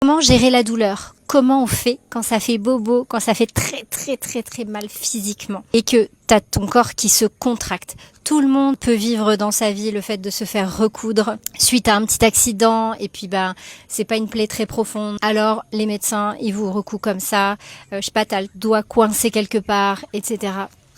Comment gérer la douleur? Comment on fait quand ça fait bobo, quand ça fait très mal physiquement et que t'as ton corps qui se contracte? Tout le monde peut vivre dans sa vie le fait de se faire recoudre suite à un petit accident et puis c'est pas une plaie très profonde. Alors les médecins ils vous recouent comme ça, je sais pas, t'as le doigt coincé quelque part, etc.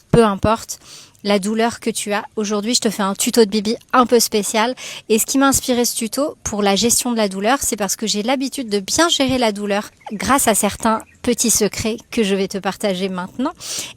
Peu importe la douleur que tu as. Aujourd'hui, je te fais un tuto de Bibi un peu spécial. Et ce qui m'a inspiré ce tuto pour la gestion de la douleur, c'est parce que j'ai l'habitude de bien gérer la douleur grâce à certains petits secrets que je vais te partager maintenant.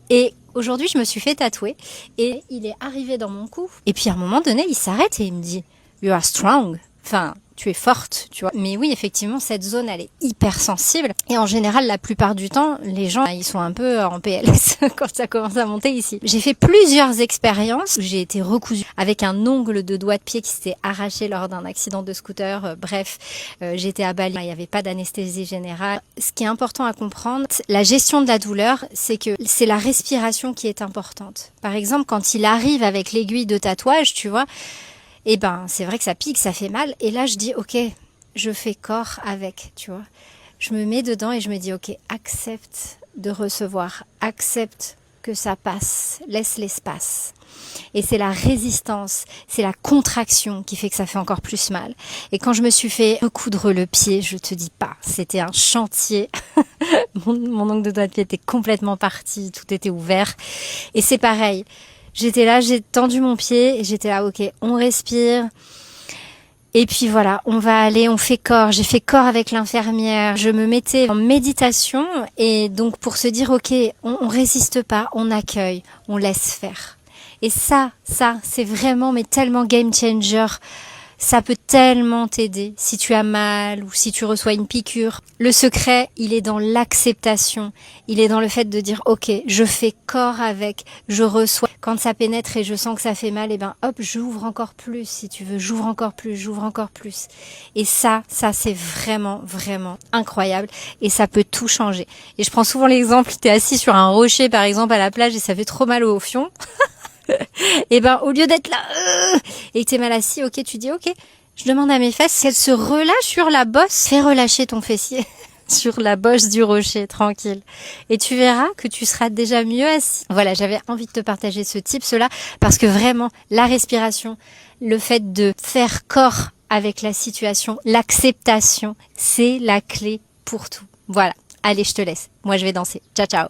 Et aujourd'hui, je me suis fait tatouer et il est arrivé dans mon cou. Et puis à un moment donné, il s'arrête et il me dit « You are strong ». Enfin, tu es forte, tu vois. Mais oui, effectivement, cette zone, elle est hyper sensible. Et en général, la plupart du temps, les gens, ils sont un peu en PLS quand ça commence à monter ici. J'ai fait plusieurs expériences où j'ai été recousue avec un ongle de doigt de pied qui s'était arraché lors d'un accident de scooter. J'étais à Bali, il n'y avait pas d'anesthésie générale. Ce qui est important à comprendre, la gestion de la douleur, c'est que c'est la respiration qui est importante. Par exemple, quand il arrive avec l'aiguille de tatouage, tu vois, c'est vrai que ça pique, ça fait mal. Et là, je dis, ok, je fais corps avec, tu vois. Je me mets dedans et je me dis, ok, accepte de recevoir, accepte que ça passe, laisse l'espace. Et c'est la résistance, c'est la contraction qui fait que ça fait encore plus mal. Et quand je me suis fait recoudre le pied, je te dis pas, c'était un chantier. Mon ongle de doigt de pied était complètement parti, tout était ouvert. Et c'est pareil. J'étais là, j'ai tendu mon pied et j'étais là, ok, on respire. Et puis voilà, on va aller, on fait corps. J'ai fait corps avec l'infirmière. Je me mettais en méditation et donc pour se dire, ok, on résiste pas, on accueille, on laisse faire. Et ça, c'est vraiment, mais tellement game changer. Ça peut tellement t'aider si tu as mal ou si tu reçois une piqûre. Le secret, il est dans l'acceptation. Il est dans le fait de dire, ok, je fais corps avec, je reçois. Quand ça pénètre et je sens que ça fait mal, hop, j'ouvre encore plus si tu veux. J'ouvre encore plus. Et ça c'est vraiment incroyable. Et ça peut tout changer. Et je prends souvent l'exemple, t'es assis sur un rocher par exemple à la plage et ça fait trop mal au fion. Et au lieu d'être là et que t'es mal assis, ok, tu dis ok, je demande à mes fesses si elles se relâchent sur la bosse, fais relâcher ton fessier sur la bosse du rocher, tranquille. Et tu verras que tu seras déjà mieux assis. Voilà, j'avais envie de te partager ce tips-là parce que vraiment, la respiration, le fait de faire corps avec la situation, l'acceptation, c'est la clé pour tout. Voilà, allez, je te laisse. Moi, je vais danser. Ciao, ciao.